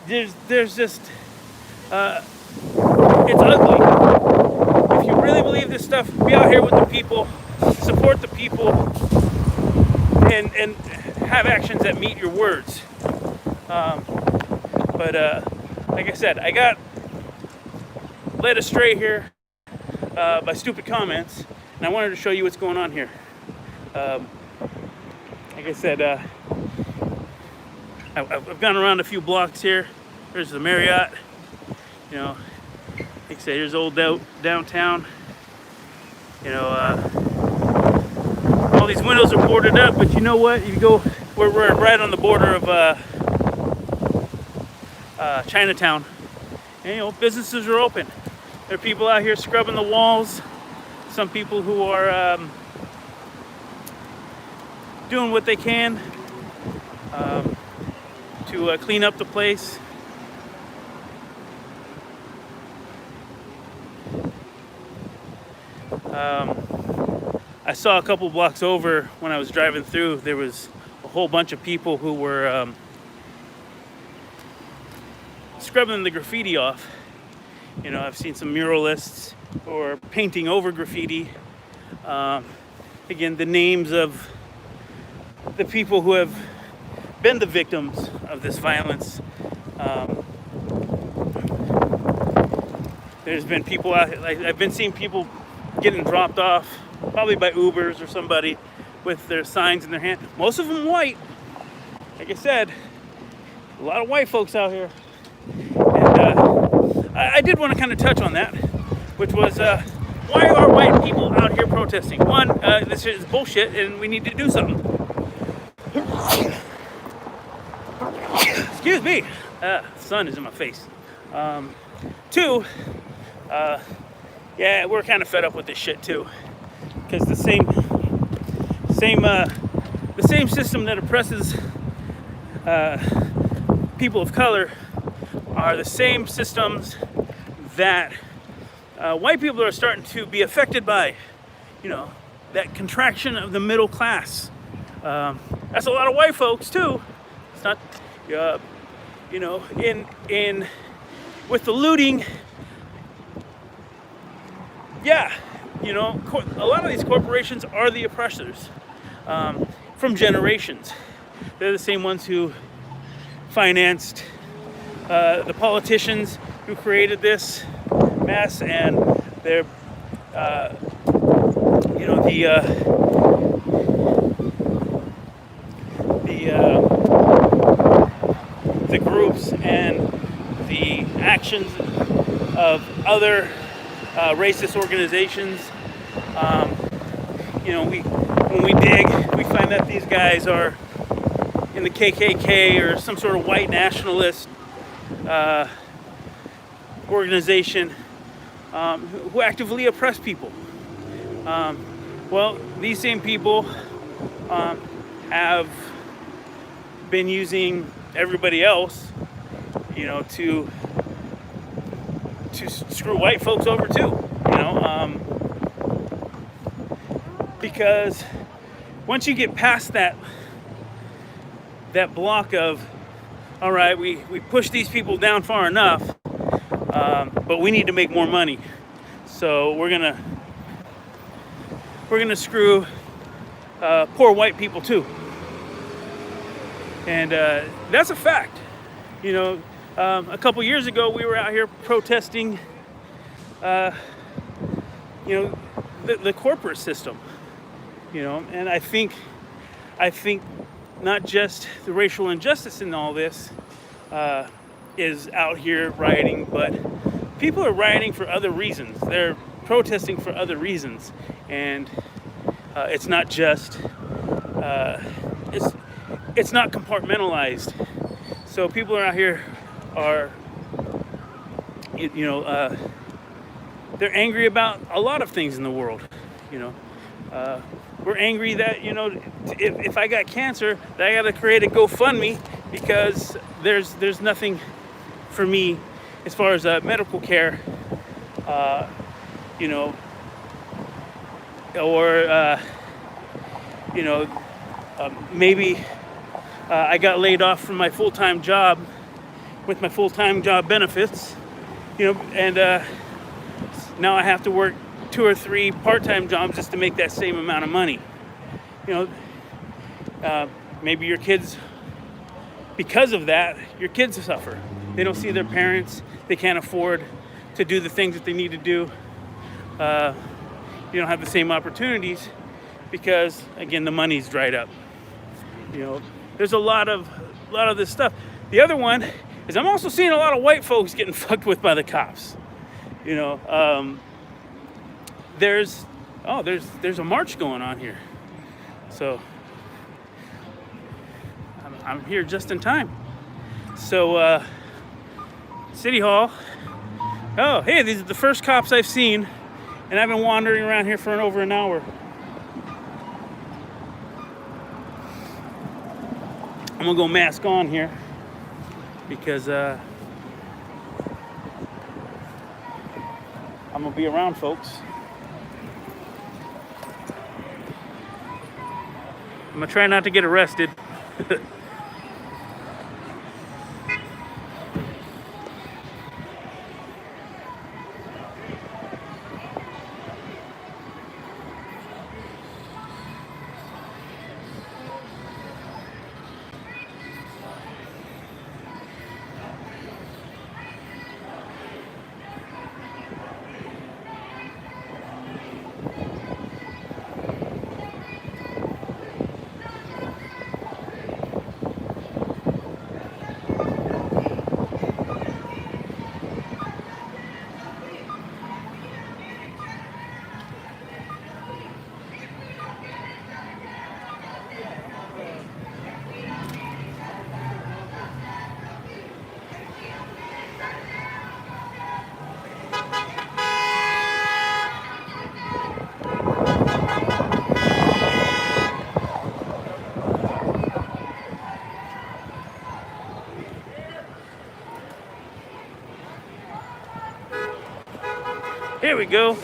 There's just it's ugly. If you really believe this stuff, be out here with the people, support the people, and have actions that meet your words. But like I said, I got led astray here by stupid comments, and I wanted to show you what's going on here. Um, like I said, I've gone around a few blocks here. There's the Marriott. You know, like I say, here's old downtown. You know, all these windows are boarded up, but you know what? You go, we're right on the border of Chinatown, and you know, businesses are open. There are people out here scrubbing the walls. Some people who are doing what they can to clean up the place. I saw a couple blocks over when I was driving through, there was a whole bunch of people who were scrubbing the graffiti off. You know, I've seen some muralists or painting over graffiti. Again, the names of the people who have been the victims of this violence. There's been people out, I've been seeing people getting dropped off, probably by Ubers or somebody, with their signs in their hand. Most of them white. Like I said, a lot of white folks out here. And I did want to kind of touch on that, which was why are white people out here protesting? One, this is bullshit and we need to do something. Excuse me. Sun is in my face. Two, yeah, we're kind of fed up with this shit too, because the same system that oppresses people of color are the same systems that white people are starting to be affected by. You know, that contraction of the middle class. That's a lot of white folks too. It's not, you know, in with the looting. Yeah, you know, a lot of these corporations are the oppressors from generations. They're the same ones who financed the politicians who created this mess, and they're, you know, the groups and the actions of other racist organizations. You know, when we dig, we find that these guys are in the KKK or some sort of white nationalist organization who actively oppress people. Well, these same people have been using everybody else, you know, to screw white folks over too, you know, because once you get past that block of, all right, we push these people down far enough, but we need to make more money, so we're gonna screw poor white people too, and that's a fact, you know. A couple years ago, we were out here protesting, you know, the corporate system, you know, and I think not just the racial injustice in all this is out here rioting, but people are rioting for other reasons. They're protesting for other reasons, and it's not just it's not compartmentalized. So people are out here are, you know, they're angry about a lot of things in the world, you know. We're angry that, you know, if I got cancer, that I got to create a GoFundMe because there's nothing for me as far as medical care, you know, or, you know, maybe I got laid off from my full-time job with my full-time job benefits, you know, and now I have to work 2 or 3 part-time jobs just to make that same amount of money. You know, maybe your kids, because of that, your kids suffer. They don't see their parents. They can't afford to do the things that they need to do. You don't have the same opportunities. because again the money's dried up. You know, there's a lot of this stuff. The other one is I'm also seeing a lot of white folks getting fucked with by the cops. You know, there's a march going on here, so I'm here just in time. So City Hall. Oh, hey, these are the first cops I've seen, and I've been wandering around here for over an hour. I'm gonna go mask on here because I'm gonna be around folks. I'm gonna try not to get arrested. Here we go.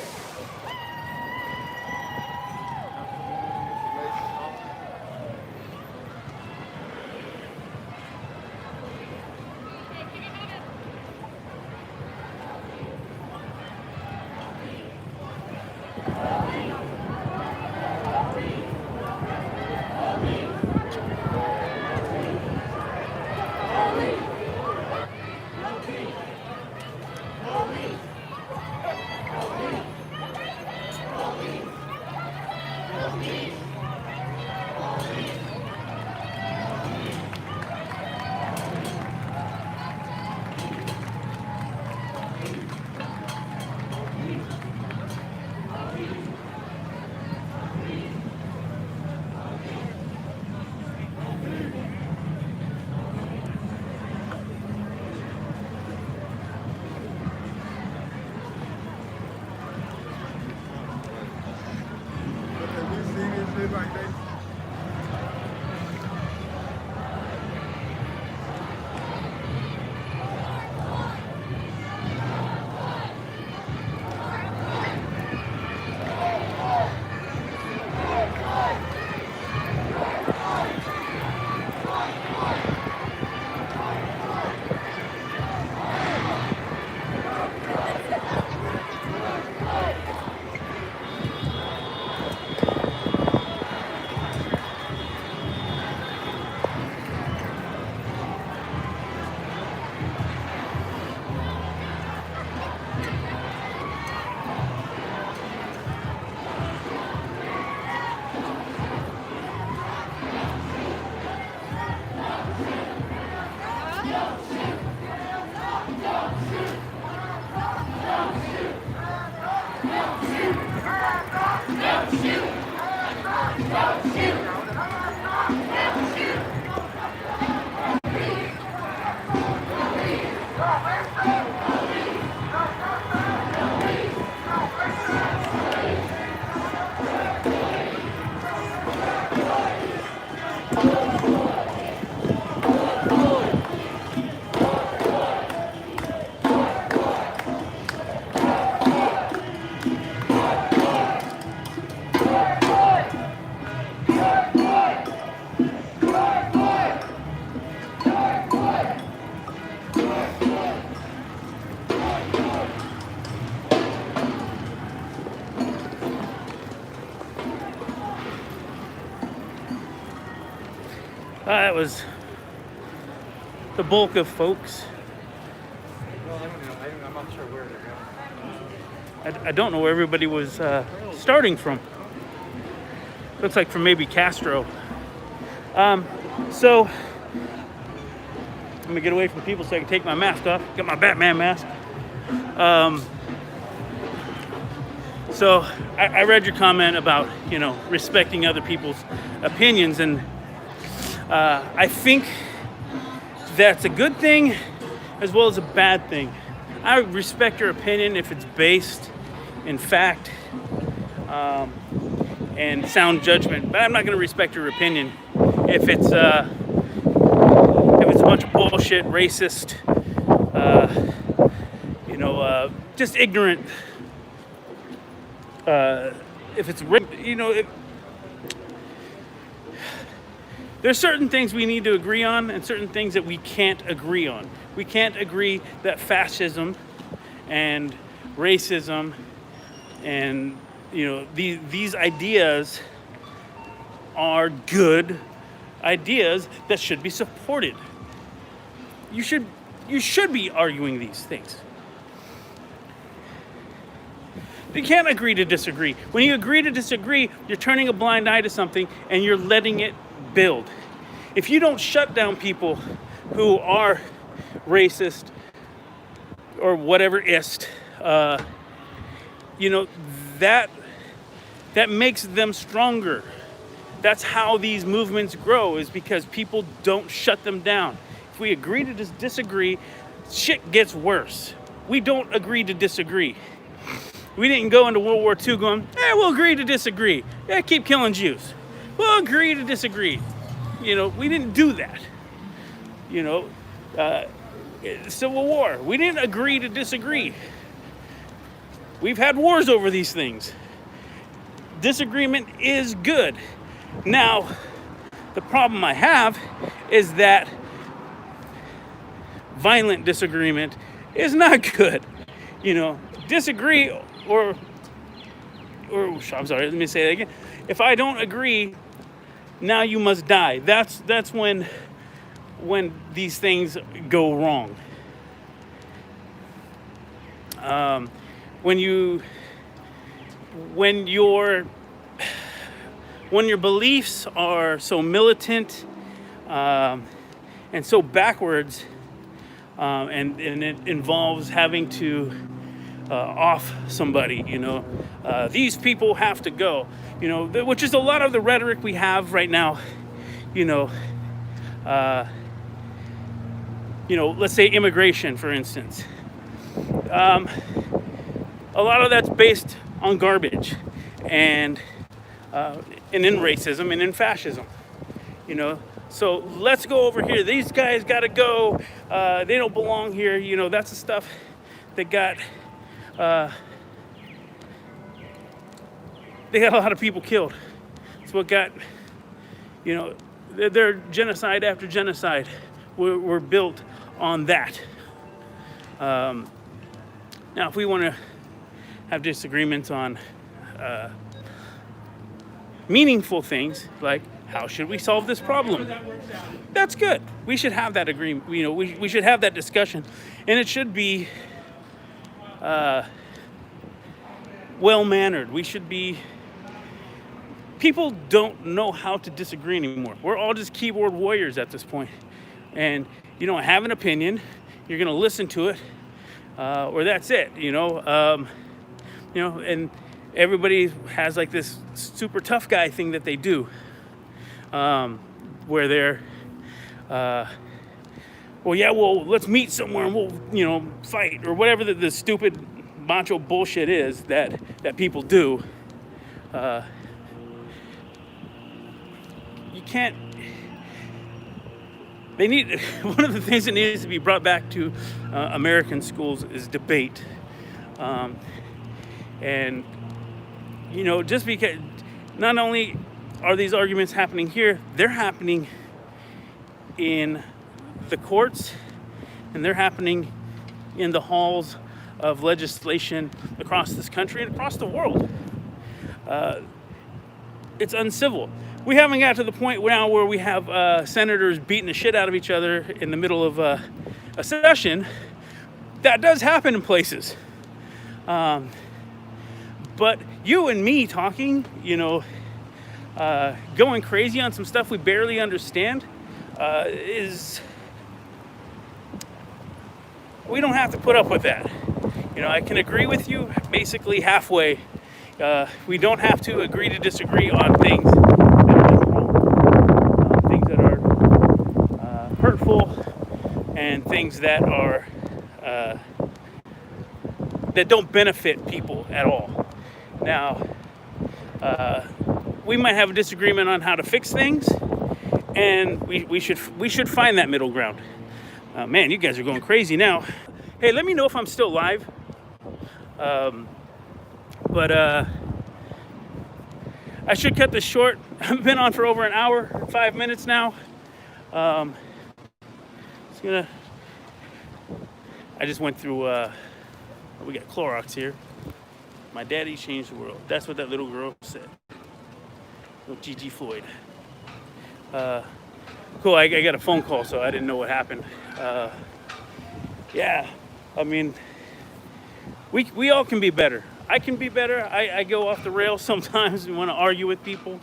That was the bulk of folks. Well, I don't know. I'm not sure where they're going. I don't know where everybody was starting from. Looks like from maybe Castro. So I'm gonna get away from people so I can take my mask off. Got my Batman mask. So I read your comment about, respecting other people's opinions, and I think that's a good thing as well as a bad thing. I respect your opinion if it's based in fact and sound judgment, but I'm not going to respect your opinion if it's a bunch of bullshit, racist, just ignorant. If it's, there's certain things we need to agree on and certain things that we can't agree on. We can't agree that fascism and racism and, these ideas are good ideas that should be supported. You should be arguing these things. You can't agree to disagree. When you agree to disagree, you're turning a blind eye to something and you're letting it build. If you don't shut down people who are racist or whatever-ist, that makes them stronger. That's how these movements grow, is because people don't shut them down. If we agree to disagree, shit gets worse. We don't agree to disagree. We didn't go into World War II going, we'll agree to disagree. Keep killing Jews. We'll agree to disagree. We didn't do that. Civil War, we didn't agree to disagree. We've had wars over these things. Disagreement is good. Now, the problem I have is that violent disagreement is not good. Disagree or I'm sorry, let me say that again. If I don't agree, now you must die. That's when these things go wrong. When your beliefs are so militant and so backwards, and it involves having to off somebody, these people have to go, which is a lot of the rhetoric we have right now, let's say immigration, for instance. A lot of that's based on garbage and in racism and in fascism, So let's go over here. These guys got to go. They don't belong here. That's the stuff that got they got a lot of people killed. It's what got, their genocide after genocide were built on that. Now, if we want to have disagreements on meaningful things, like how should we solve this problem, that's good. We should have that agreement. We should have that discussion, and it should be well-mannered. People don't know how to disagree anymore. We're all just keyboard warriors at this point. And you don't have an opinion. You're going to listen to it, or that's it, and everybody has like this super tough guy thing that they do, where they're, let's meet somewhere and we'll, fight, or whatever the stupid macho bullshit is that people do. You can't. One of the things that needs to be brought back to American schools is debate, and just because not only are these arguments happening here, they're happening in the courts, and they're happening in the halls of legislation across this country and across the world. It's uncivil. We haven't got to the point now where we have senators beating the shit out of each other in the middle of a session. That does happen in places. But you and me talking, going crazy on some stuff we barely understand is, we don't have to put up with that. You know, I can agree with you basically halfway. We don't have to agree to disagree on things that are hurtful, and things that are that don't benefit people at all. Now, we might have a disagreement on how to fix things, and we should find that middle ground. Man, you guys are going crazy now. Hey, let me know if I'm still live. But I should cut this short. I've been on for over an hour, 5 minutes now. I just went through, we got Clorox here. My daddy changed the world. That's what that little girl said. Little Gigi Floyd. Cool, I got a phone call, so I didn't know what happened. Yeah, I mean, we all can be better. I can be better. I go off the rails sometimes and want to argue with people.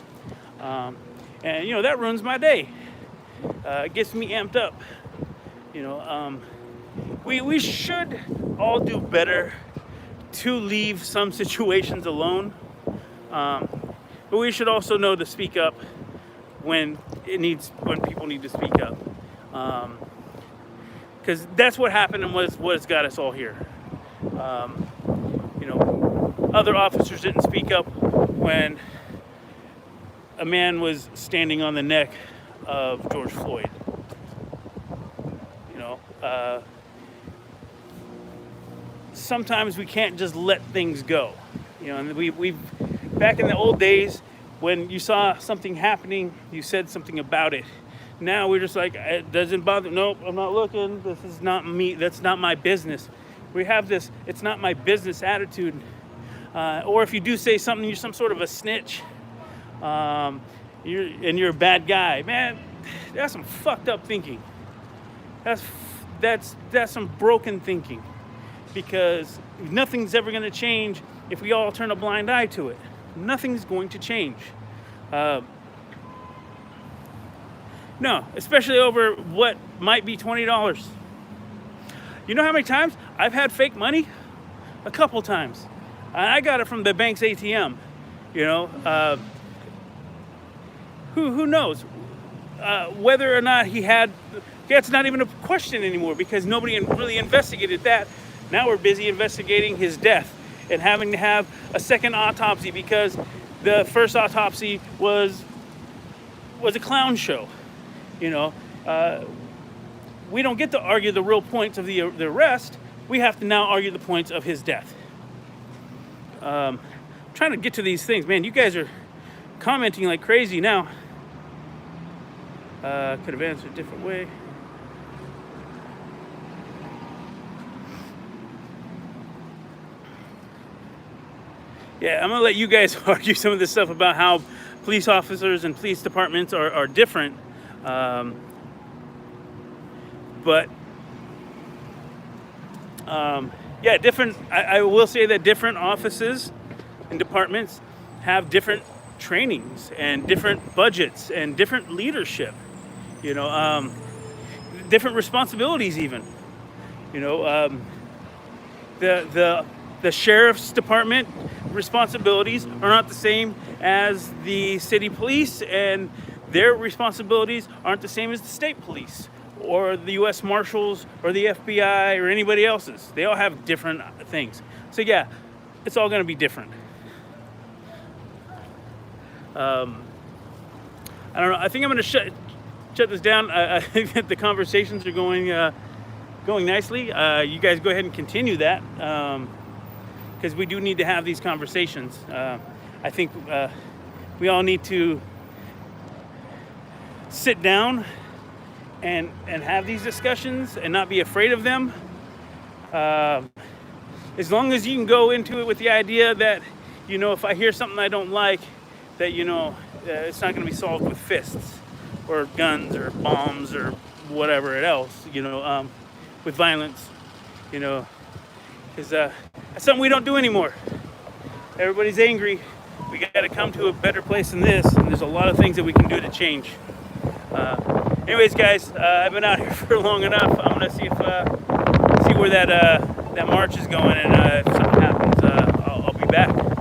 And, you know, that ruins my day. It gets me amped up. You know, we should all do better to leave some situations alone. But we should also know to speak up when people need to speak up. Because that's what happened and what's got us all here. You know, other officers didn't speak up when a man was standing on the neck of George Floyd. You know, sometimes we can't just let things go. You know, and we've back in the old days when you saw something happening, you said something about it. Now we're just like, it doesn't bother. Nope, I'm not looking. This is not me. That's not my business. We have this "it's not my business" attitude. Or if you do say something, you're some sort of a snitch. You're a bad guy, man. That's some fucked up thinking. That's some broken thinking, because nothing's ever going to change if we all turn a blind eye to it. Nothing's going to change. No, especially over what might be $20. You know how many times I've had fake money? A couple times. I got it from the bank's ATM. You know, who knows whether or not he had? That's not even a question anymore, because nobody really investigated that. Now we're busy investigating his death and having to have a second autopsy because the first autopsy was a clown show. You know, we don't get to argue the real points of the arrest. We have to now argue the points of his death. Trying to get to these things, man. You guys are commenting like crazy now. Could have answered a different way. Yeah, I'm gonna let you guys argue some of this stuff about how police officers and police departments are different. Yeah, different. I will say that different offices and departments have different trainings and different budgets and different leadership. You know, different responsibilities even. You know, the sheriff's department responsibilities are not the same as the city police, and their responsibilities aren't the same as the state police or the U.S. Marshals or the FBI or anybody else's. They all have different things. So yeah, it's all going to be different. I don't know. I think I'm going to shut this down. I think that the conversations are going nicely. You guys go ahead and continue that, because we do need to have these conversations. I think we all need to sit down and have these discussions and not be afraid of them. As long as you can go into it with the idea that, you know, if I hear something I don't like, that, you know, it's not going to be solved with fists or guns or bombs or whatever else, you know, with violence, you know, because that's something we don't do anymore. Everybody's angry. we got to come to a better place than this, and there's a lot of things that we can do to change. Anyways, guys, I've been out here for long enough. I'm gonna see where that march is going, and if something happens, I'll be back.